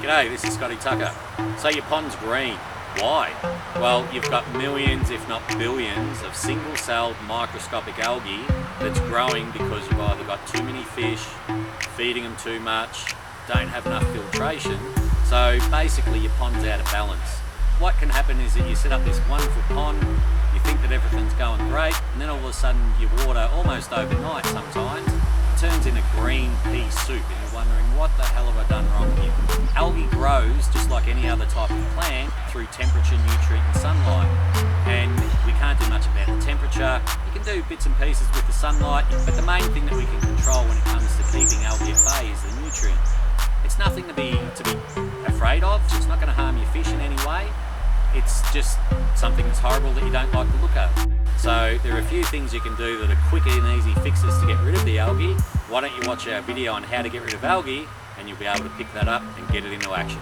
G'day, this is Scotty Tucker. So your pond's green. Why? Well, you've got millions, if not billions, of single-celled microscopic algae that's growing because you've either got too many fish, feeding them too much, don't have enough filtration. So basically your pond's out of balance. What can happen is that you set up this wonderful pond, you think that everything's going great, and then all of a sudden your water, almost overnight sometimes, turns into green pea soup, and you're wondering, what the hell have I done wrong here? Algae grows just like any other type of plant through temperature, nutrient and sunlight, and we can't do much about the temperature. You can do bits and pieces with the sunlight, but the main thing that we can control when it comes to keeping algae at bay is the nutrients. It's nothing to be afraid of. It's not going to harm your fish in any way. It's just something that's horrible that you don't like to look at. So there are a few things you can do that are quick and easy fixes to get rid of the algae. Why don't you watch our video on how to get rid of algae, and you'll be able to pick that up and get it into action.